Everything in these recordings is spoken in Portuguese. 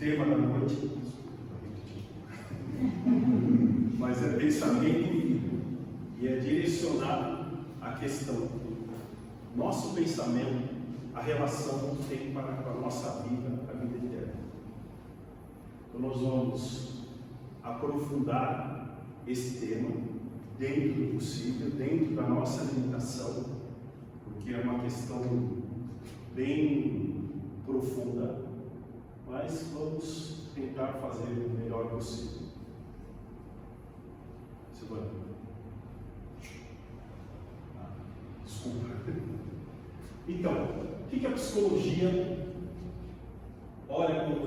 tema da noite, mas é pensamento e é direcionado à questão. Nosso pensamento, a relação que tem para a nossa vida, a vida eterna. Então nós vamos aprofundar esse tema dentro do possível, dentro da nossa limitação, porque é uma questão bem profunda, mas vamos tentar fazer o melhor possível. Silvana. Desculpa. Então, o que a psicologia olha como,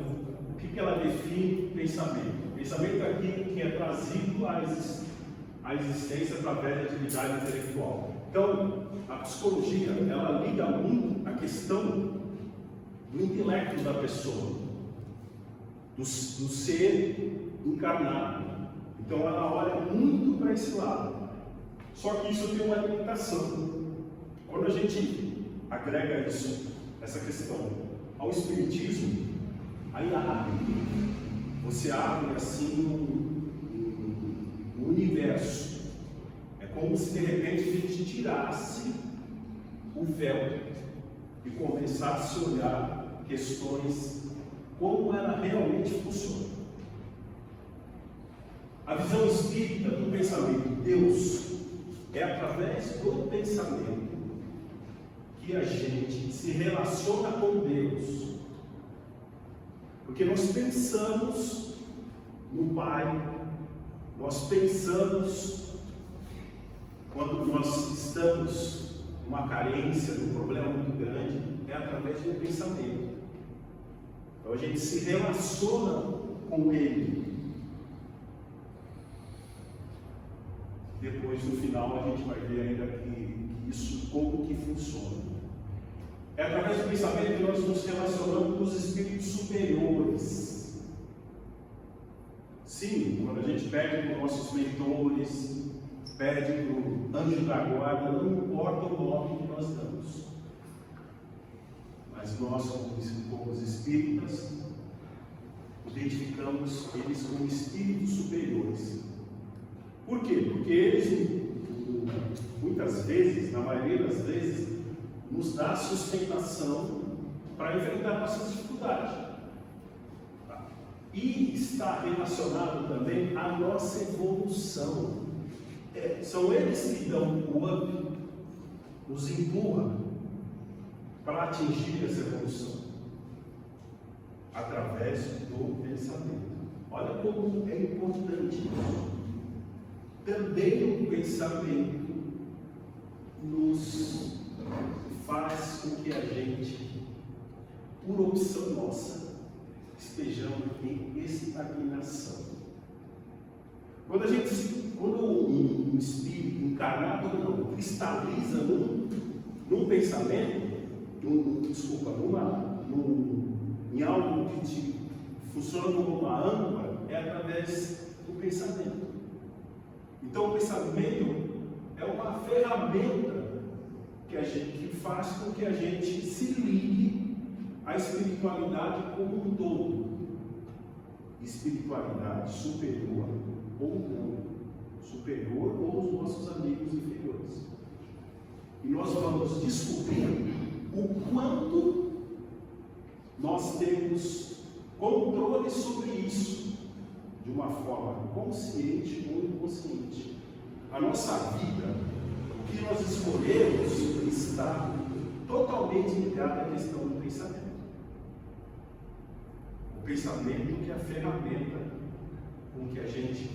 o que ela define pensamento? Pensamento é aquilo que é trazido à existência através da atividade intelectual. Então, a psicologia, ela liga muito a questão do intelecto da pessoa, do ser encarnado. Então, ela olha muito para esse lado. Só que isso tem uma limitação. Quando a gente agrega isso, essa questão, ao espiritismo, aí você abre assim um universo. É como se de repente a gente tirasse o véu e começasse a olhar questões como ela realmente funciona. A visão espírita do pensamento de Deus é através do pensamento que a gente se relaciona com Deus. Porque nós pensamos no Pai, nós pensamos quando nós estamos numa carência, num problema muito grande, é através do pensamento. Então a gente se relaciona com Ele. Depois, no final, a gente vai ver ainda que isso, como que funciona. É através do pensamento que nós nos relacionamos com os espíritos superiores. Sim, quando a gente pede para os nossos mentores, pede para o anjo da guarda, não importa o nome que nós damos. Mas nós, como os espíritas, identificamos eles como espíritos superiores. Por quê? Porque eles, muitas vezes, na maioria das vezes, nos dá sustentação para enfrentar nossas dificuldades. E está relacionado também à nossa evolução. São eles que dão o up, nos empurram para atingir essa evolução através do pensamento. Olha como é importante isso. Também o pensamento nos faz com que a gente, por opção nossa, estejamos em estagnação. Quando um espírito encarnado não cristaliza num pensamento, em algo que funciona como uma âncora, é através do pensamento. Então o pensamento é uma ferramenta que faz com que a gente se ligue à espiritualidade como um todo. Espiritualidade superior ou não. Superior ou os nossos amigos inferiores. E nós vamos descobrir o quanto nós temos controle sobre isso, de uma forma consciente ou inconsciente. A nossa vida, o que nós escolhemos, está totalmente ligado à questão do pensamento. O pensamento que é a ferramenta com que a gente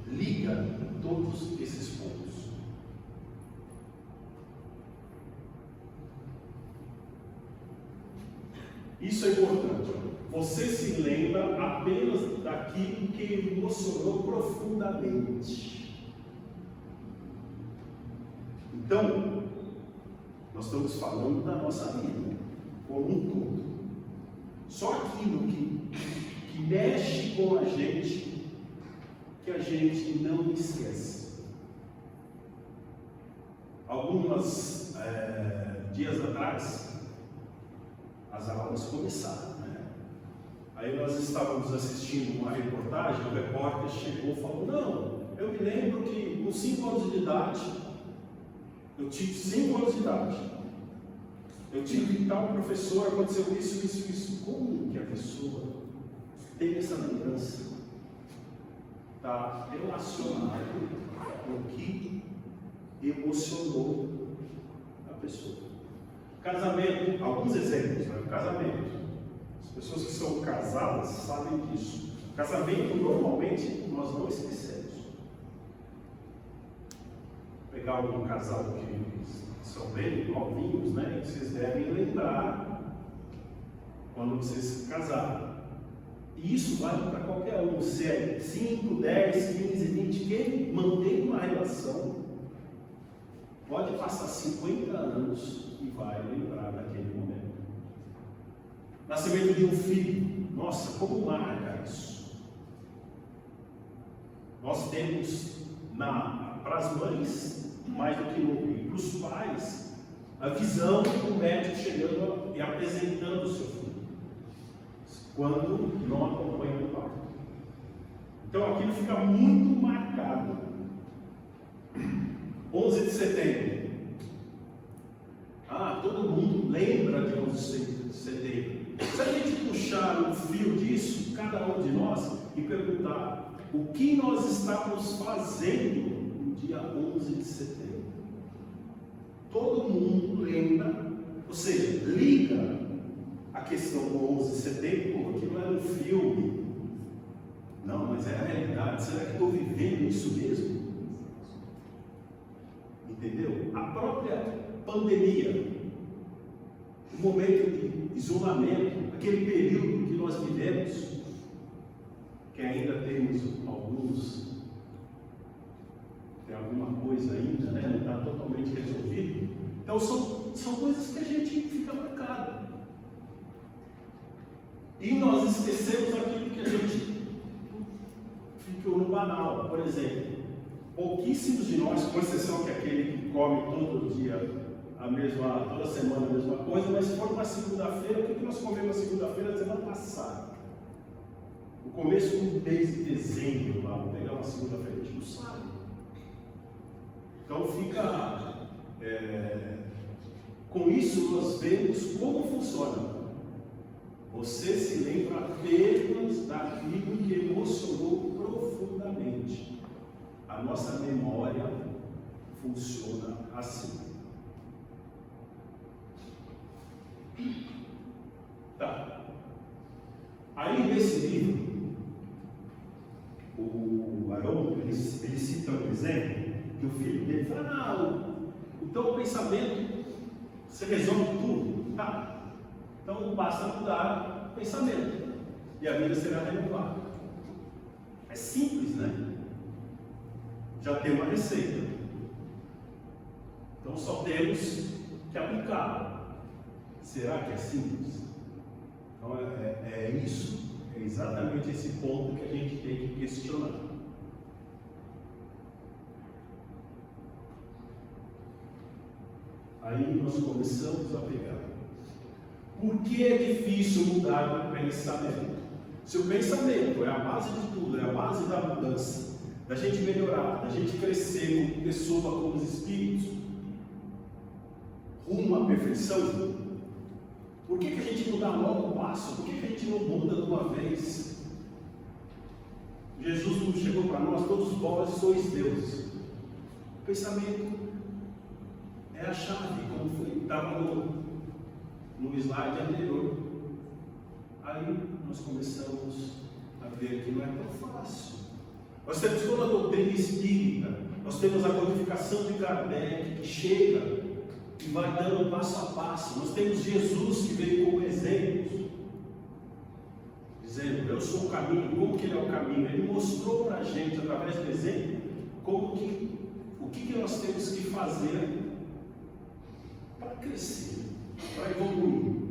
liga todos esses pontos. Isso é importante. Você se lembra apenas daquilo que emocionou profundamente. Então, nós estamos falando da nossa vida como um todo. Só aquilo que mexe com a gente, que a gente não esquece. Alguns dias atrás, as aulas começaram, né? Aí nós estávamos assistindo uma reportagem, o repórter chegou e falou: não, eu me lembro que com 5 anos de idade, eu tive 5 anos de idade, eu tive tal professor, aconteceu isso, isso, isso. Como que a pessoa tem essa lembrança? Está relacionado com o que emocionou a pessoa. Casamento, alguns exemplos, né? Casamento. As pessoas que são casadas sabem disso. Casamento, normalmente, nós não esquecemos. Pegar algum casal que são bem novinhos, né? Vocês devem lembrar quando vocês se casaram. E isso vale para qualquer um, se é 5, 10, 15, 20, quem mantém uma relação pode passar 50 anos e vai lembrar daquele momento. Nascimento de um filho, nossa, como marca isso? Nós temos para as mães, mais do que no para os pais, a visão do médico chegando e apresentando o seu filho, quando não acompanha o parto. Então aquilo fica muito marcado. 11 de setembro. Todo mundo lembra de 11 de setembro. Se a gente puxar um fio disso, cada um de nós, e perguntar o que nós estávamos fazendo no dia 11 de setembro, todo mundo lembra, ou seja, liga a questão do 11 de setembro, aquilo era um filme. Não, mas é a realidade. Será que estou vivendo isso mesmo? Entendeu? A própria pandemia, o momento de isolamento, aquele período que nós vivemos, que ainda temos tem alguma coisa ainda, né? Não está totalmente resolvido. Então são coisas que a gente fica marcado. E nós esquecemos aquilo que a gente ficou no banal. Por exemplo, pouquíssimos de nós, com exceção que aquele que come todo dia toda semana a mesma coisa, mas se for na segunda-feira, o que nós comemos na segunda-feira da semana passada? No começo do mês de dezembro, lá, vamos pegar uma segunda-feira, a gente não sabe. Então fica. Com isso nós vemos como funciona. Você se lembra apenas daquilo que emocionou profundamente. A nossa memória funciona assim. Tá. Aí nesse livro, o Haroldo, ele cita um exemplo que o filho dele fala: então o pensamento você resolve tudo. Tá. Então basta mudar o pensamento e a vida será renovada. É simples, né? Já tem uma receita. Então só temos que aplicar. Será que é simples? Então é isso, é exatamente esse ponto que a gente tem que questionar. Aí nós começamos a pegar. Por que é difícil mudar o pensamento? Se o pensamento é a base de tudo, é a base da mudança, da gente melhorar, da gente crescer como pessoa, como espíritos, rumo à perfeição, por que a gente não dá logo um passo? Por que a gente não muda de uma vez? Jesus não chegou para nós: todos vós sois deuses. O pensamento é a chave, como estava no slide anterior. Aí nós começamos a ver que não é tão fácil. Nós temos toda a doutrina espírita, nós temos a codificação de Kardec, que chega e vai dando passo a passo. Nós temos Jesus que veio como exemplo, dizendo: eu sou o caminho. Como que ele é o caminho? Ele mostrou para a gente, através do exemplo, o que nós temos que fazer para crescer, para evoluir,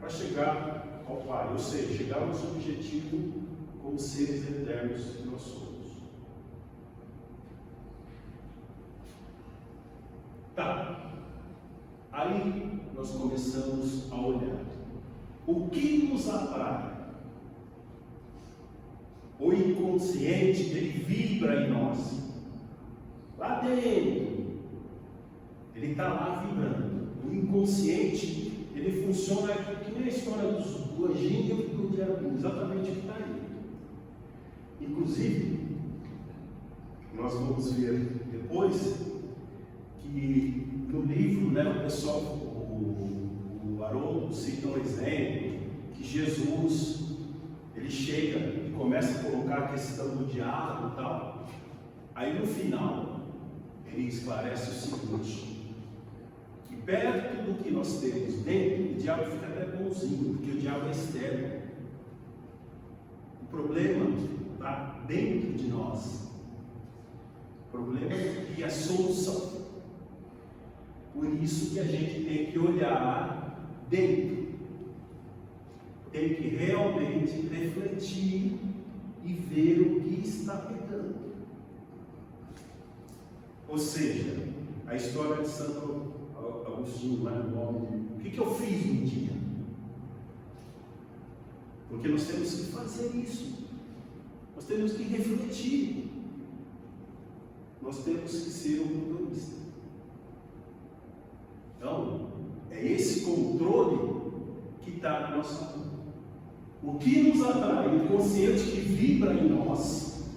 para chegar ao Pai, ou seja, chegar ao nosso objetivo como seres eternos que nós somos. Tá. Aí nós começamos a olhar o que nos atrai O inconsciente, ele vibra em nós. Lá dentro. Ele está lá vibrando. O inconsciente, ele funciona que nem a história do anjinho e do diabinho, exatamente o que está aí. Inclusive, nós vamos ver depois que no livro, né, o pessoal, o Haroldo cita um exemplo, que Jesus, ele chega e começa a colocar a questão do diabo e tal. Aí no final, ele esclarece o seguinte, que perto do que nós temos dentro, o diabo fica até bonzinho, porque o diabo é externo. O problema está dentro de nós. O problema é a solução. Por isso que a gente tem que olhar dentro. Tem que realmente refletir e ver o que está pegando. Ou seja, a história de Santo Agostinho, lá no nome, o que eu fiz um dia? Porque nós temos que fazer isso. Nós temos que refletir. Nós temos que ser um motorista. Então, é esse controle que está na nossa mão. O que nos atrai? O consciente que vibra em nós,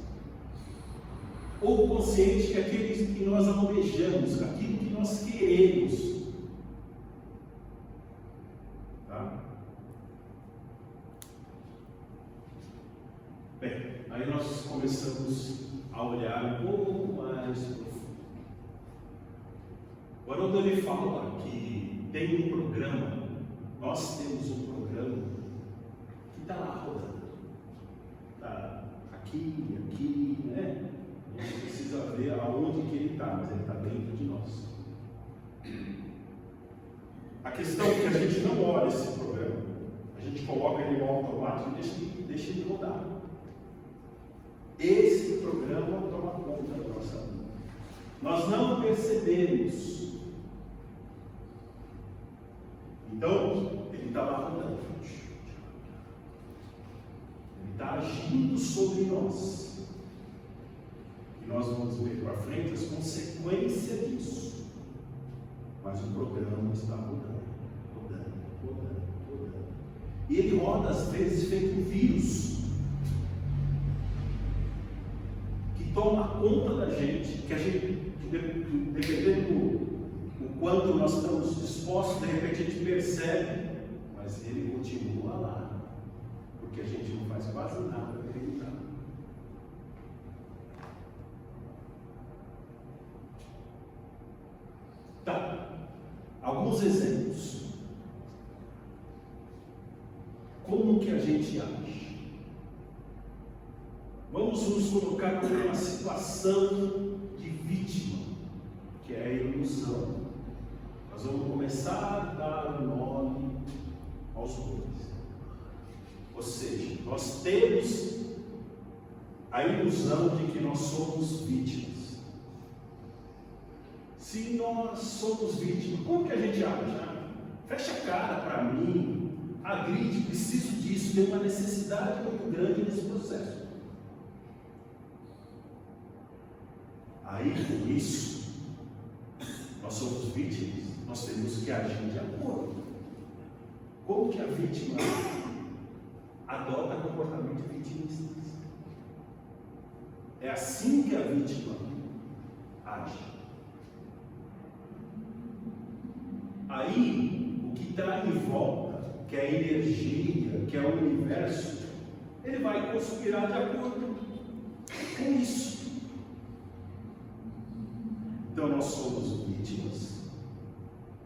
ou o consciente que é aquele que nós almejamos, aquilo que nós queremos. Tá? Bem, aí nós começamos a olhar um pouco mais profundo. Agora, quando ele fala que tem um programa, nós temos um programa que está lá rodando. Está aqui, né? A gente precisa ver aonde que ele está, mas ele está dentro de nós. A questão é que a gente não olha esse programa. A gente coloca ele no automático e deixa ele rodar. Esse programa toma conta da nossa vida. Nós não percebemos. Então, ele está lá rodando. Ele está agindo sobre nós. E nós vamos ver para frente as consequências disso. Mas o programa está rodando. E ele roda, às vezes, feito um vírus. Que toma conta da gente, que a gente, dependendo do quanto nós estamos dispostos, de repente a gente percebe, mas ele continua lá, porque a gente não faz quase nada para evitar. Tá, alguns exemplos. Como que a gente age? Vamos nos colocar numa situação de vítima, que é a ilusão. Nós vamos começar a dar o nome aos bois. Ou seja, nós temos a ilusão de que nós somos vítimas. Se nós somos vítimas, como que a gente age? Fecha a cara para mim, agride, preciso disso, tem uma necessidade muito grande nesse processo. Aí, com isso, nós somos vítimas, nós temos que agir de acordo. Como que a vítima adota comportamento vitimista? É assim que a vítima age. Aí, o que está em volta, que é a energia, que é o universo, ele vai conspirar de acordo com isso. Então nós somos vítimas,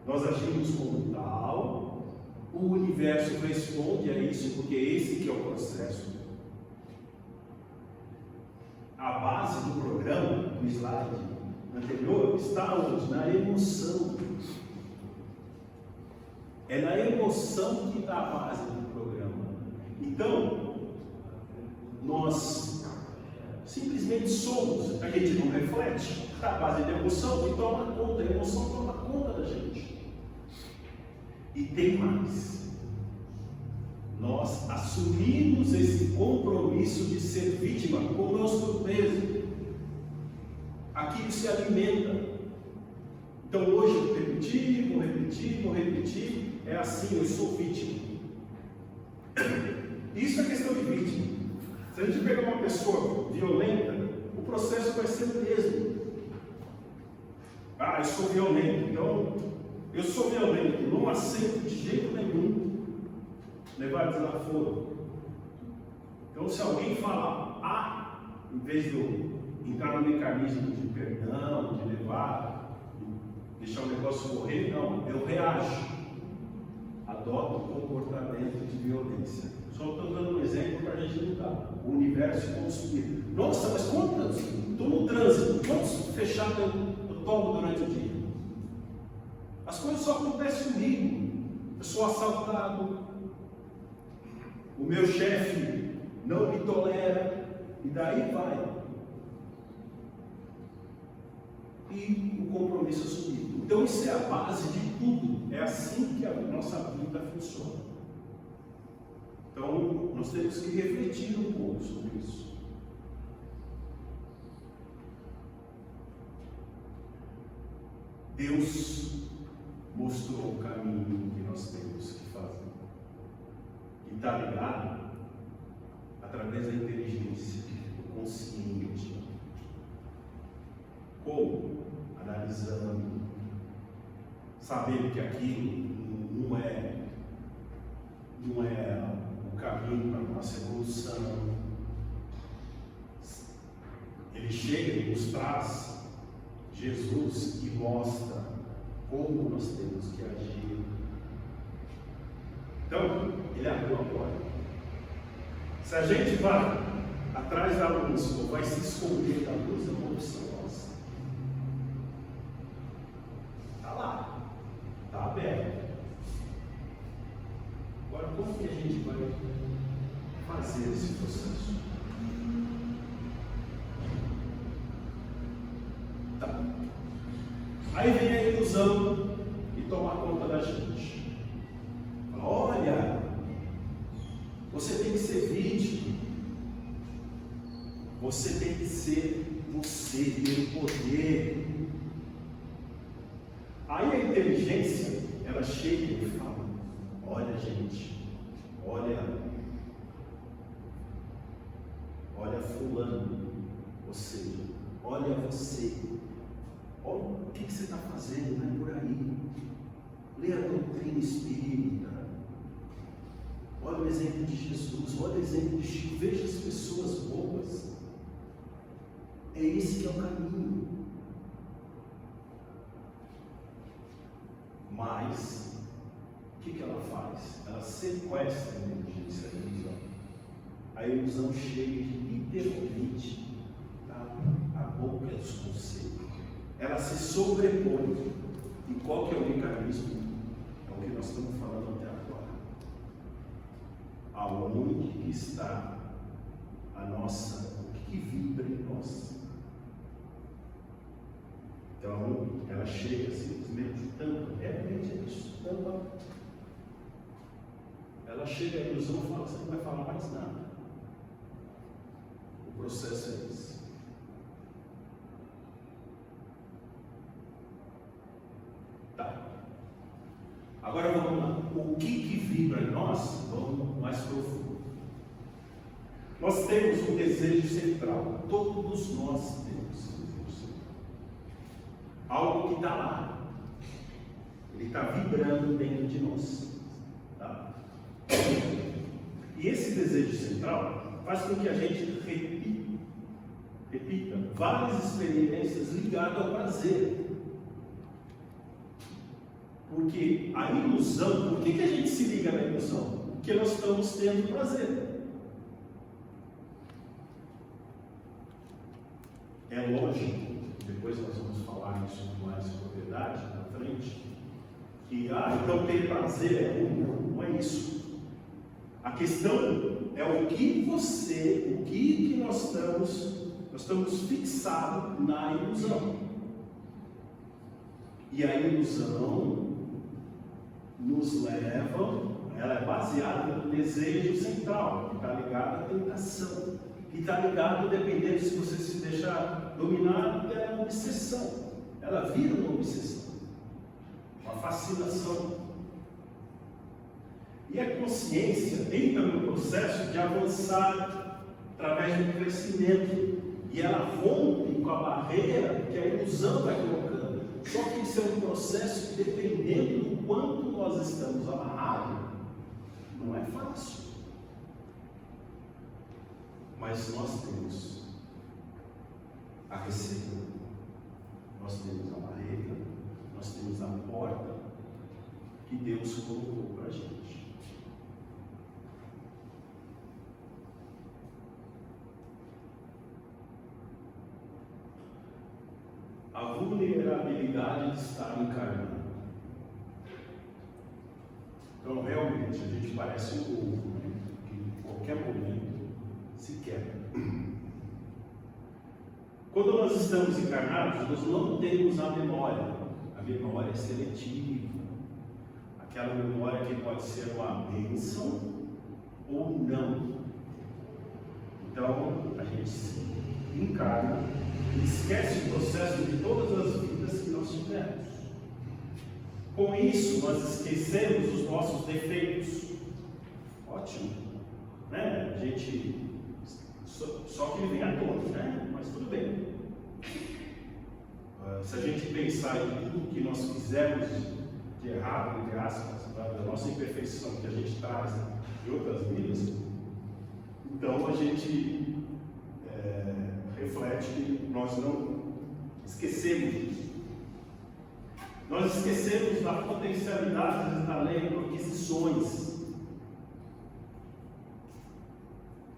nós agimos como tal, o universo responde a isso, porque esse que é o processo. A base do programa, do slide anterior, está onde? Na emoção. É na emoção que está a base do programa. Então, nós simplesmente somos, a gente não reflete, está a base da emoção e toma conta, a emoção toma conta da gente. E tem mais. nós assumimos esse compromisso de ser vítima conosco mesmo. Aquilo se alimenta. Então hoje eu vou repetir, é assim, eu sou vítima. Isso é questão de vítima. Se a gente pegar uma pessoa violenta, o processo vai ser o mesmo. Ah, eu sou violento, então eu sou violento, não aceito de jeito nenhum levar desaforo. Então se alguém falar A, em vez de eu entrar no mecanismo de perdão, de levar, de deixar o negócio correr, não, eu reajo, adoto um comportamento de violência. Só estou dando um exemplo para a gente mudar. O universo conspira. Nossa, mas quantos? Estou no trânsito, quantos fechados eu tomo durante o dia? As coisas só acontecem comigo. Eu sou assaltado, o meu chefe não me tolera, e daí vai. E o compromisso assumido. Então isso é a base de tudo. É assim que a nossa vida funciona. Então nós temos que refletir um pouco sobre isso. Deus mostrou o caminho que nós temos que fazer. E está ligado através da inteligência, do consciente. Como? Analisando, sabendo que aquilo não é o caminho para a nossa evolução. Ele chega e nos traz Jesus e mostra como nós temos que agir. Então, ele abriu a porta. Se a gente vai atrás da luz ou vai se esconder da luz, é uma opção nossa. Está lá, está aberto. Agora, como que a gente vai fazer esse processo? Tá. Aí vem a ilusão e toma conta da gente. Olha, você tem que ser vítima. Você tem que ser você, ter o poder. Aí a inteligência, ela chega e fala: olha, gente, olha fulano, você, olha você. Olha o que você está fazendo, não é por aí. Lê a doutrina espírita. Olha o exemplo de Jesus, olha o exemplo de Chico. Veja as pessoas boas. É esse que é o caminho. Mas, o que ela faz? Ela sequestra a inteligência da ilusão. A ilusão chega e literalmente a boca dos conceitos. Ela se sobrepõe. E qual que é o mecanismo? É o que nós estamos falando até agora. Aonde está a nossa, o que vibra em nós? Então, ela chega simplesmente tampa, realmente é isso, tampa. Ela chega, a ilusão e fala: você não vai falar mais nada. O processo é esse. Agora vamos lá. O que vibra em nós? Vamos mais profundo. Nós temos um desejo central. Todos nós temos um desejo central. Algo que está lá. Ele está vibrando dentro de nós. Tá? E esse desejo central faz com que a gente repita várias experiências ligadas ao prazer. Porque a ilusão, por que a gente se liga na ilusão? Porque nós estamos tendo prazer. É lógico, depois nós vamos falar isso com mais propriedade na frente, que então ter prazer é ruim. Não é isso. A questão é o que nós estamos fixados na ilusão. E a ilusão nos leva a ela é baseada no desejo central, que está ligado à tentação, que está ligado, dependendo se você se deixar dominar, é uma obsessão. Ela vira uma obsessão, uma fascinação. E a consciência entra no processo de avançar através do crescimento. E ela rompe com a barreira que a ilusão vai colocando. Só que isso é um processo que, dependendo do quanto nós estamos amarrados, não é fácil. Mas nós temos a receita, nós temos a barreira, nós temos a porta que Deus colocou para a gente. A vulnerabilidade de estar encarnado. Então, realmente, a gente parece um ovo, né? Que em qualquer momento se quebra. Quando nós estamos encarnados, nós não temos a memória. A memória é seletiva. Aquela memória que pode ser uma bênção ou não. Então, a gente se encarna e esquece o processo de todas as vidas que nós tivemos. Com isso, nós esquecemos os nossos defeitos. Ótimo, né? A gente só que ele vem à tona, né? Mas tudo bem. Se a gente pensar em tudo que nós fizemos de errado, entre aspas, da nossa imperfeição que a gente traz de outras vidas, então a gente reflete que nós não esquecemos disso. Nós esquecemos da potencialidade da lei de aquisições.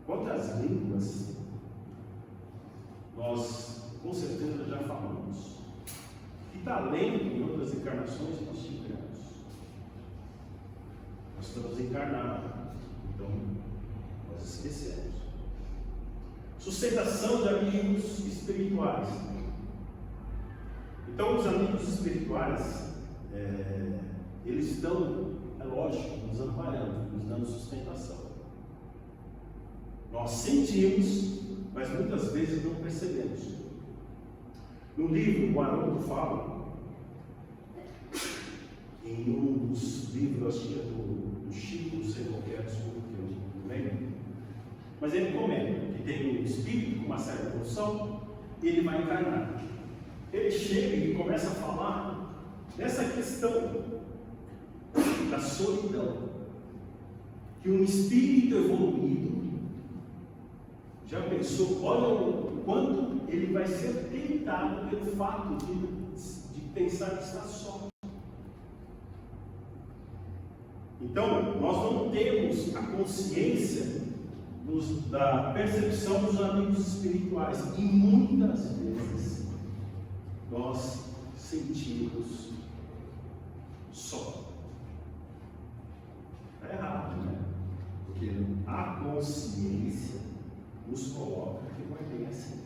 Quantas línguas nós com certeza já falamos? Que talento em outras encarnações nós tivemos? Nós estamos encarnados, então nós esquecemos. Sustentação de amigos espirituais. Então, os amigos espirituais, eles estão, é lógico, nos amparando, nos dando sustentação. Nós sentimos, mas muitas vezes não percebemos. No livro, o Haroldo fala, em um dos livros, acho que é do Chico, não sei qual que é, desculpa que eu não lembro, mas ele comenta que tem um espírito com uma certa evolução e ele vai encarnar. Ele chega e começa a falar dessa questão da solidão, que um espírito evoluído já pensou, olha o quanto ele vai ser tentado pelo fato de pensar que está só. Então, nós não temos a consciência da percepção dos amigos espirituais, e muitas vezes nós sentimos só. Está errado, né? Porque a consciência nos coloca que não é bem assim.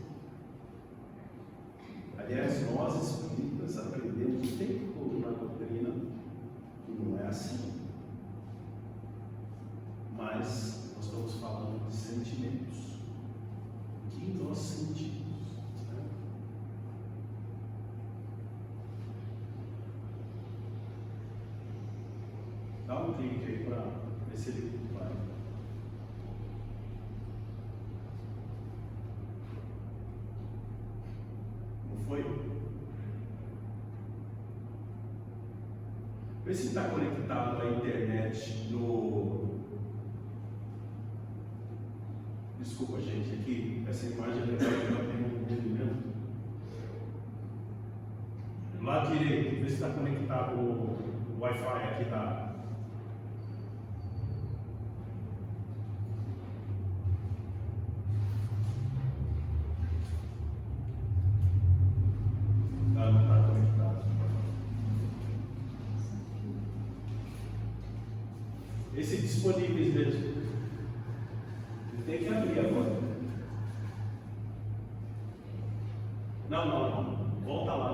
Aliás, nós espíritas aprendemos o tempo todo na doutrina que não é assim. Mas nós estamos falando de sentimentos. O que nós sentimos? Né? Dá um clique aí para ver se ele vai. Não foi? Vê se está conectado à internet no. Desculpa, gente, aqui essa imagem vai ter um movimento. Do lado direito, vê se está conectado o Wi-Fi aqui da. Não está conectado. Esse disponíveis mesmo. Tem que abrir agora. Não. Volta lá.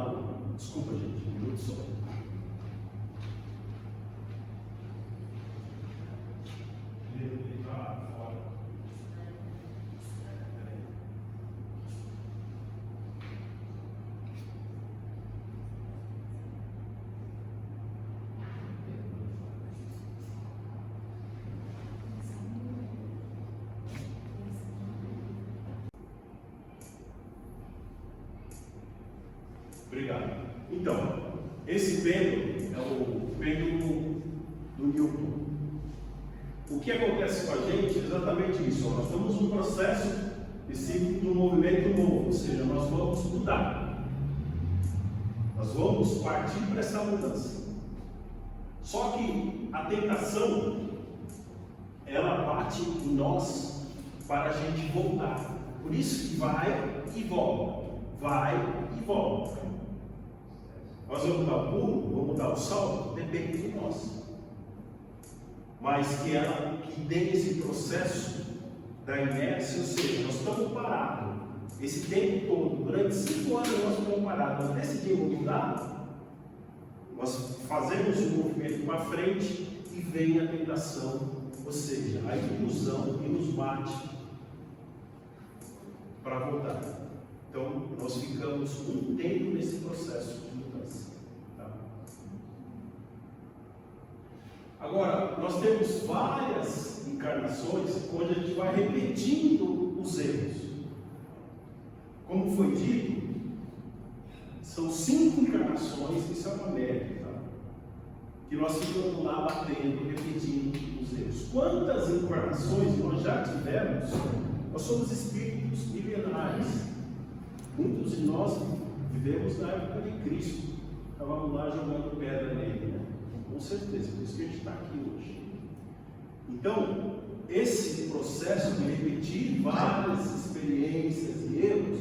Desculpa, gente. Um minuto só. carregado. Então, esse pêndulo é o pêndulo do Newton. O que acontece com a gente é exatamente isso. Nós estamos num processo específico de um movimento novo, ou seja, nós vamos mudar. Nós vamos partir para essa mudança. Só que a tentação, ela bate em nós para a gente voltar. Por isso que vai e volta. Vai e volta. Nós vamos dar o pulo, vamos dar o salto, depende de nós. Mas que dê esse processo da inércia, ou seja, nós estamos parados. Esse tempo todo, durante 5 anos nós estamos parados. Nós decidimos mudar, nós fazemos um movimento para frente e vem a tentação, ou seja, a ilusão que nos bate para voltar. Então, nós ficamos um tempo nesse processo de mudança. Tá? Agora, nós temos várias encarnações onde a gente vai repetindo os erros. Como foi dito, são 5 encarnações, isso é uma média, tá? Que nós ficamos lá batendo, repetindo os erros. Quantas encarnações nós já tivemos? Nós somos espíritos milenares. Muitos de nós vivemos na época de Cristo. Estávamos lá jogando pedra nele, né? Com certeza, por isso que a gente está aqui hoje. Então, esse processo de repetir várias experiências e erros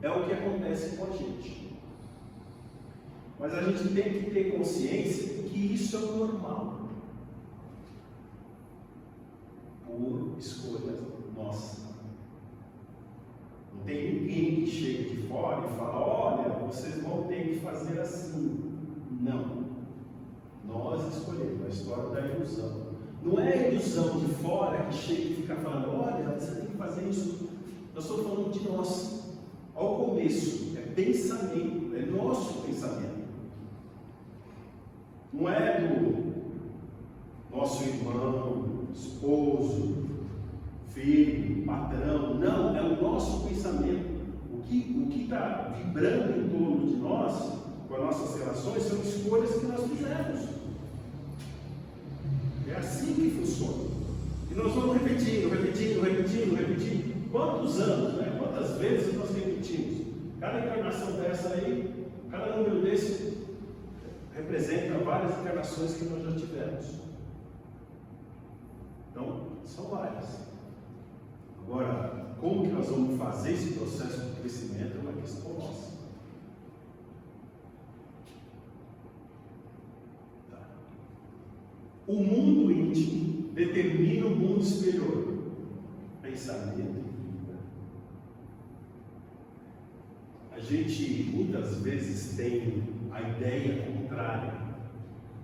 é o que acontece com a gente. Mas a gente tem que ter consciência de que isso é o normal. Por escolha nossa. Não tem ninguém que chegue de fora e fala, olha, vocês vão ter que fazer assim. Não. Nós escolhemos a história da ilusão. Não é a ilusão de fora que chega e fica falando, olha, você tem que fazer isso. Nós estamos falando de nós. Ao começo, é pensamento, é nosso pensamento. Não é do nosso irmão, esposo, filho, patrão. Não, é o nosso pensamento. O que está vibrando em torno de nós, com as nossas relações, são escolhas que nós fizemos. É assim que funciona. E nós vamos repetindo. Quantos anos, né? Quantas vezes nós repetimos? Cada encarnação dessa aí, cada número desse, representa várias encarnações que nós já tivemos. Então, são várias. Agora, como que nós vamos fazer esse processo de crescimento é uma questão nossa. Tá. O mundo íntimo determina o mundo exterior. Pensamento. A gente muitas vezes tem a ideia contrária.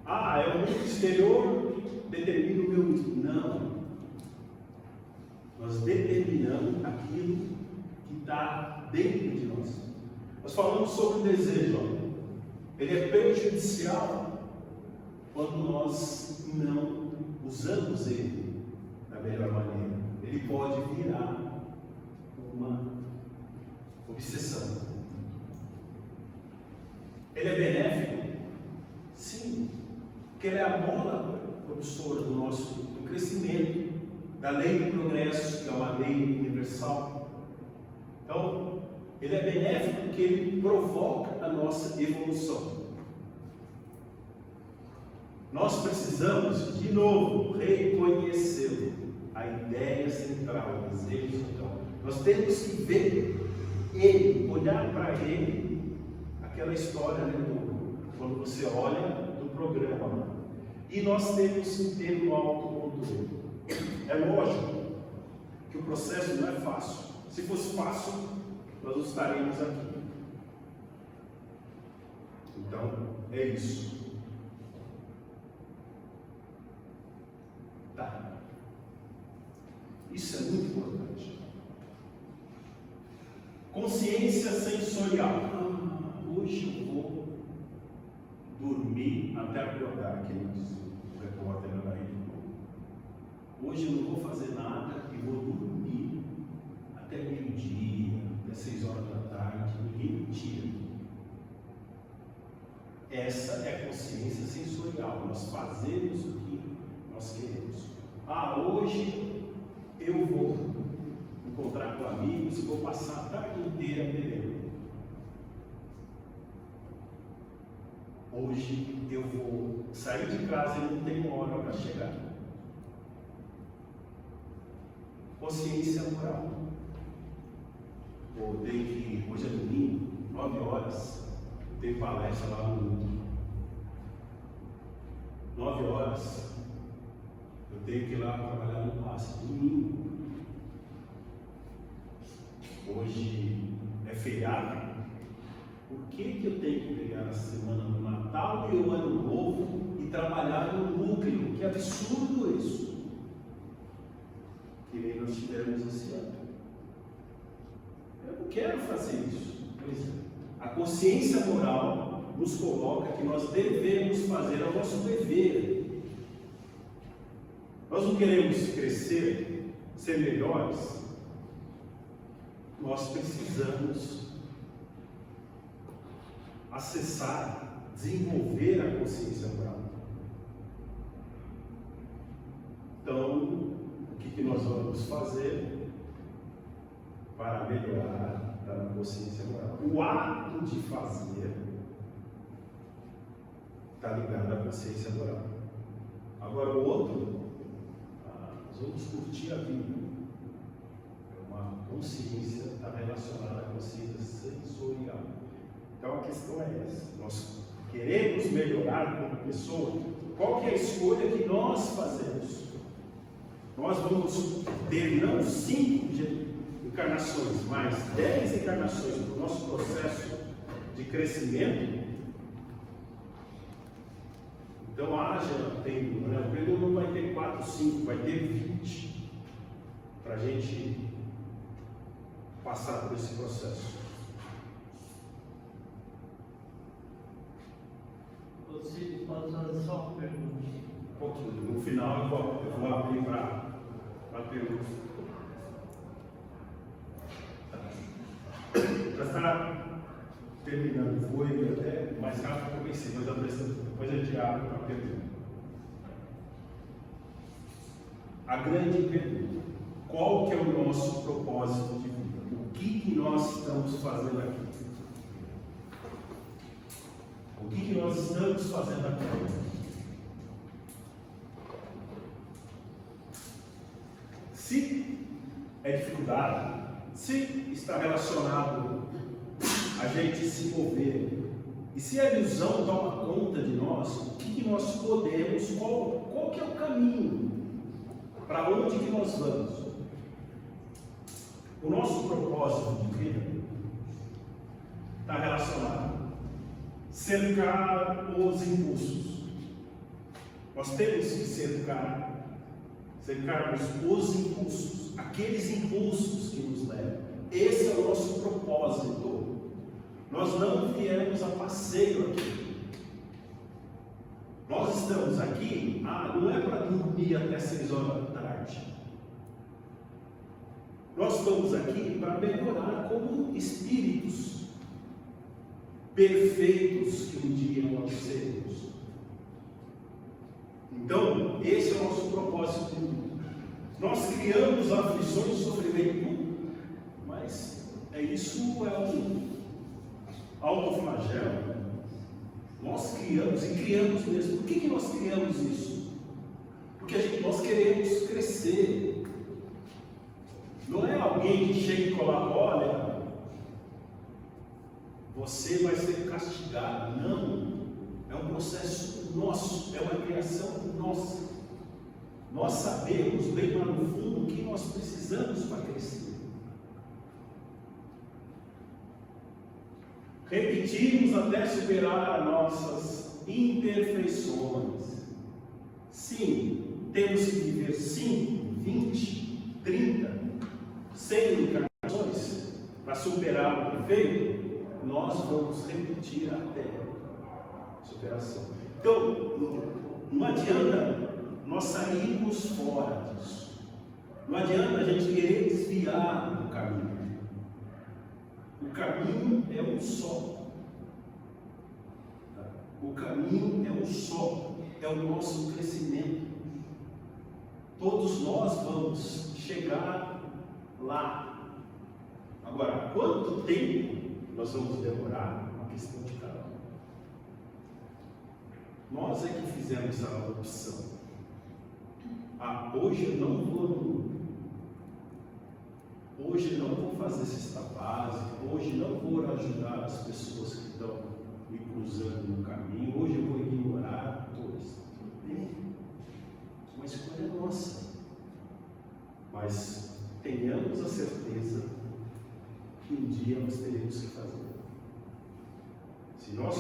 É o mundo exterior que determina o meu íntimo. Não. Nós determinamos aquilo que está dentro de nós. Nós falamos sobre o desejo. Ele é prejudicial quando nós não usamos ele da melhor maneira. Ele pode virar uma obsessão. Ele é benéfico? Sim, porque ele é a mola propulsora do crescimento, da lei do progresso, que é uma lei universal. Então, ele é benéfico porque ele provoca a nossa evolução. Nós precisamos, de novo, reconhecê-lo, a ideia central, o desejo central. Nós temos que ver ele, olhar para ele. Aquela história, né, quando você olha do programa, e nós temos que ter o autocontrole. É lógico que o processo não é fácil. Se fosse fácil, nós não estaríamos aqui. Então, é isso. Tá. Isso é muito importante. Consciência sensorial. Hoje eu vou dormir até acordar, que diz o repórter da Rede Globo. Hoje eu não vou fazer nada e vou dormir até meio-dia, até 6 horas da tarde. Ninguém me tira. Essa é a consciência sensorial, nós fazemos o que nós queremos. Hoje eu vou encontrar com amigos e vou passar a tarde inteira bebendo. Hoje eu vou sair de casa e não tenho hora para chegar. Consciência moral. Hoje é domingo, 9 horas, tem palestra lá no mundo. 9 horas, eu tenho que ir lá trabalhar no passe, domingo. Hoje é feriado. Por que eu tenho que pegar a semana do Natal e o Ano Novo e trabalhar no núcleo? Que absurdo isso! Que nem nós tivemos esse ano. Eu não quero fazer isso. Pois é. A consciência moral nos coloca que nós devemos fazer, é o nosso dever. Nós não queremos crescer, ser melhores. Nós precisamos acessar, desenvolver a consciência moral. Então, o que nós vamos fazer para melhorar a consciência moral? O ato de fazer está ligado à consciência moral. Agora, o outro, nós vamos curtir a vida. É uma consciência, está relacionada à consciência sensorial. Então, a questão é essa. Nós queremos melhorar como pessoa. Qual que é a escolha que nós fazemos? Nós vamos ter não 5 encarnações, mas 10 encarnações no nosso processo de crescimento. Então, o Pedro não vai ter 4, 5, vai ter 20 para a gente passar por esse processo. Você pode fazer só uma pergunta? Um pouquinho. No final eu vou abrir para perguntas. Já está terminando. Foi até mais rápido que eu pensei, mas depois a gente abre para pergunta. A grande pergunta: qual que é o nosso propósito de vida? O que nós estamos fazendo aqui? O que nós estamos fazendo aqui? Se é dificuldade, se está relacionado a gente se mover, e se a ilusão toma conta de nós, o que nós podemos, qual que é o caminho, para onde que nós vamos? O nosso propósito de vida está relacionado a cercar os impulsos. Nós temos que cercarmos os impulsos, aqueles impulsos que nos levam. Esse é o nosso propósito. Nós não viemos a passeio aqui. Nós estamos aqui, não é para dormir até 6 horas da tarde. Nós estamos aqui para melhorar como espíritos perfeitos que um dia nós seremos. Então, esse é o nosso propósito. Nós criamos aflições e sofrimento, mas isso é um autoflagelo. Nós criamos e criamos mesmo. Por que nós criamos isso? Porque nós queremos crescer. Não é alguém que chega e coloca: olha, você vai ser castigado. Não. É um processo nosso, é uma criação nossa. Nós sabemos bem lá no fundo o que nós precisamos para crescer. Repetimos até superar as nossas imperfeições. Sim, temos que viver 5, 20, 30, 100 encarnações para superar o perfeito. Nós vamos repetir até superação. Então, não adianta nós sairmos fora disso. Não adianta a gente querer desviar do caminho. O caminho é um só. O caminho é um só, é o nosso crescimento. Todos nós vamos chegar lá. Agora, quanto tempo nós vamos demorar? É uma questão de cada um. Nós é que fizemos a opção. Hoje eu não vou. Hoje não vou fazer cesta básica. Hoje não vou ajudar as pessoas que estão me cruzando no caminho. Hoje eu vou ignorar todos. Tudo bem. Uma escolha nossa. Mas tenhamos a certeza que um dia nós teremos que fazer. Se nós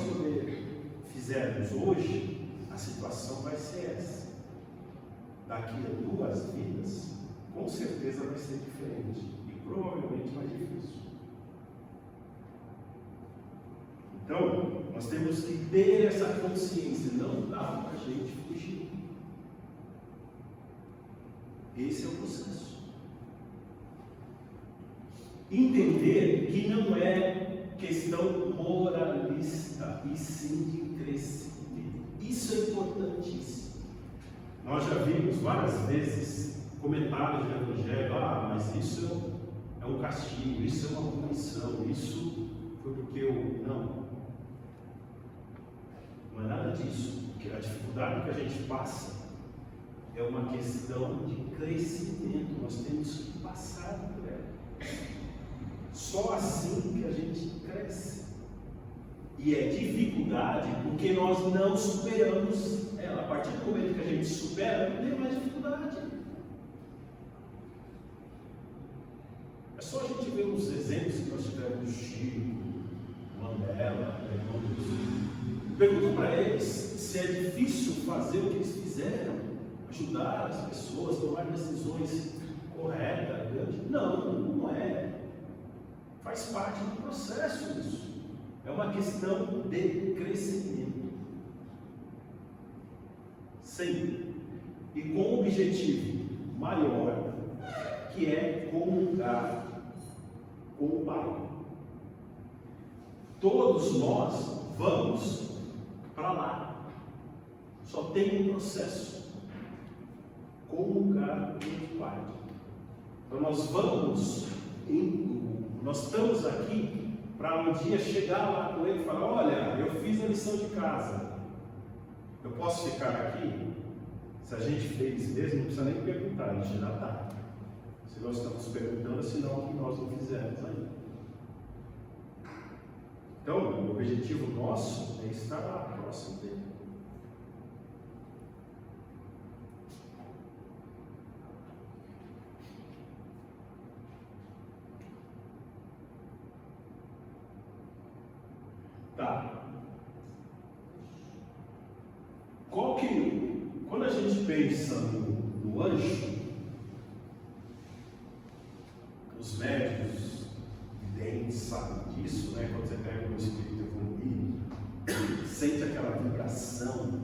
fizermos hoje, a situação vai ser essa. Daqui a 2 vidas, com certeza vai ser diferente e provavelmente mais difícil. Então, nós temos que ter essa consciência, não dá para a gente fugir. Esse é o processo. Entender que não é questão moralista, e sim de crescimento. Isso é importantíssimo. Nós já vimos várias vezes comentários do Evangelho: mas isso é um castigo, isso é uma punição, isso foi porque eu. Não é nada disso. Porque a dificuldade que a gente passa é uma questão de crescimento. Nós temos que passar por ela. Só assim que a gente cresce. E é dificuldade porque nós não superamos ela. A partir do momento que a gente supera, não tem mais dificuldade. É só a gente ver os exemplos que nós tivemos do Chico, Mandela, pergunta para eles se é difícil fazer o que eles fizeram, ajudar as pessoas a tomar decisões corretas. Não é. Faz parte do processo isso. É uma questão de crescimento. Sempre. E com um objetivo maior, que é comungar com o Pai. Todos nós vamos para lá. Só tem um processo. Comungar com o Pai. Então nós estamos aqui para um dia chegar lá com ele e falar: olha, eu fiz a lição de casa, eu posso ficar aqui? Se a gente fez mesmo, não precisa nem perguntar, a gente já está. Se nós estamos perguntando, é sinal que nós não fizemos ainda. Então, o objetivo nosso é estar lá, próximo dele. Tá. Quando a gente pensa no anjo, os médicos videntes sabem disso, né? Quando você pega um espírito evoluído, sente aquela vibração.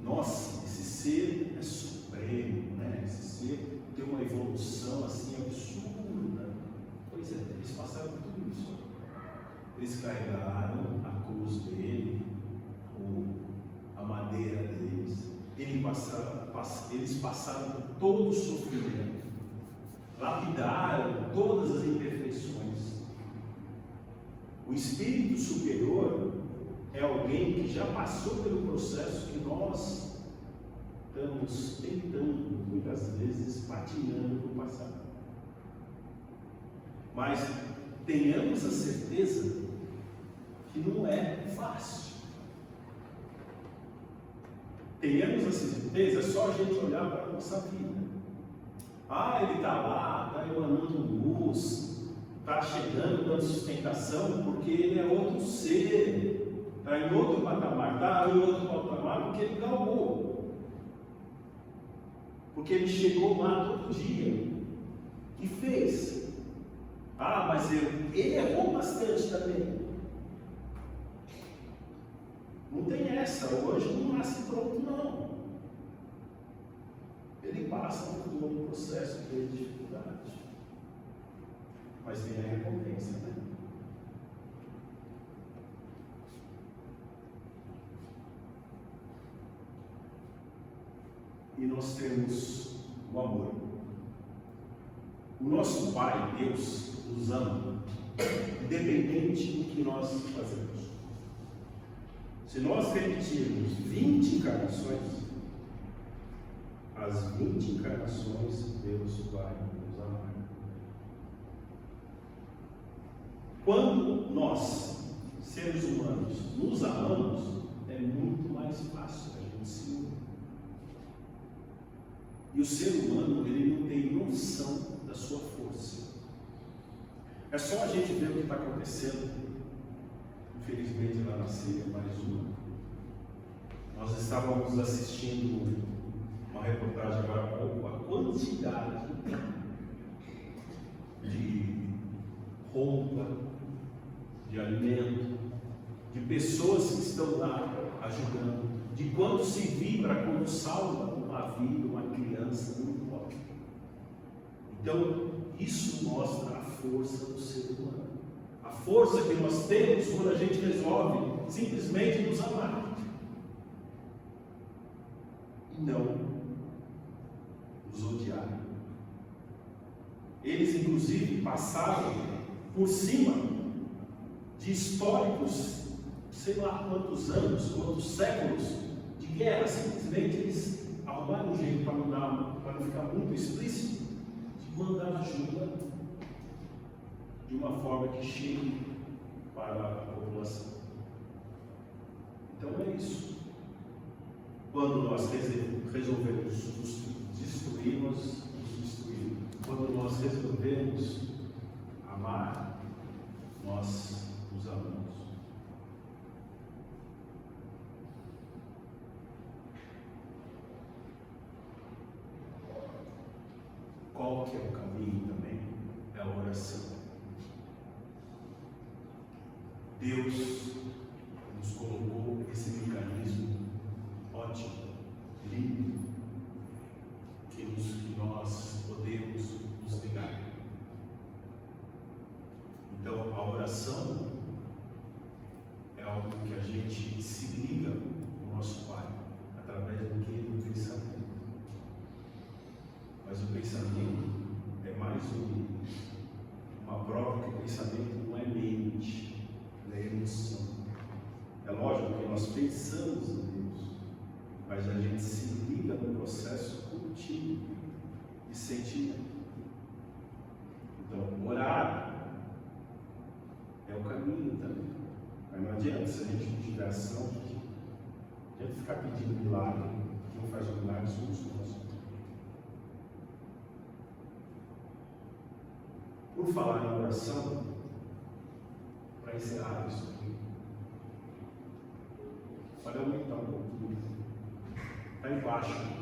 Nossa, esse ser é supremo, né? Esse ser tem uma evolução assim absurda. Pois é, eles passaram por tudo isso. Eles carregaram a cruz dele, a madeira deles. Eles passaram por todo o sofrimento, lapidaram todas as imperfeições. O espírito superior é alguém que já passou pelo processo que nós estamos tentando, muitas vezes, patinando no passado. Mas tenhamos a certeza que não é fácil. Tenhamos a certeza, é só a gente olhar para a nossa vida. Ele está lá, está emanando luz, está chegando, dando sustentação, porque ele é outro ser, está em outro patamar, porque ele galgou. Porque ele chegou lá todo dia e fez. Mas ele errou bastante também. Não tem essa, o anjo não nasce pronto, não. Ele passa por todo o processo de dificuldade. Mas tem a recompensa, né? e nós temos o amor. O nosso Pai, Deus, nos ama, independente do que nós fazemos. Se nós repetirmos 20 encarnações, as 20 encarnações Deus vai nos amar. Quando nós, seres humanos, nos amamos, é muito mais fácil a gente se unir. E o ser humano, ele não tem noção da sua força. É só a gente ver o que está acontecendo. Infelizmente, lá na Síria, mais uma. Nós estávamos assistindo uma reportagem agora há pouco, a quantidade de roupa, de alimento, de pessoas que estão lá ajudando, de quanto se vibra quando salva uma vida, uma criança, não importa. Então, isso mostra a força do ser humano. A força que nós temos quando a gente resolve simplesmente nos amar. E não nos odiar. Eles, inclusive, passaram por cima de históricos, sei lá quantos anos, quantos séculos de guerra. Simplesmente eles arrumaram um jeito para não ficar muito explícito, de mandar ajuda de uma forma que chegue para a população. Então é isso. Quando nós resolvemos nos destruir, nós nos destruímos. Quando nós resolvemos amar, nós nos amamos. Qual que é o caminho também? É a oração. Deus nos colocou esse mecanismo ótimo, lindo, que nós podemos nos ligar. Então, a oração é algo que a gente se liga com o nosso Pai, através do que? Do pensamento. Mas o pensamento é mais uma prova que o pensamento não é mente, não é emoção. É lógico que nós pensamos em Deus, mas a gente se liga no processo contínuo de sentimento. Então, orar é o caminho também. Mas não adianta, se a gente não tiver ação, a gente ficar pedindo milagre, quem faz o milagre somos nós. Por falar em oração, para encerrar isso aqui, pode aumentar um pouquinho. Está embaixo.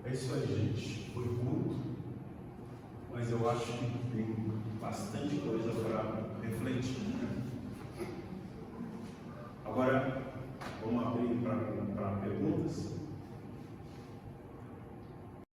É isso aí, gente. Foi curto, mas eu acho que tem bastante coisa para refletir. Né? Agora, vamos abrir para perguntas.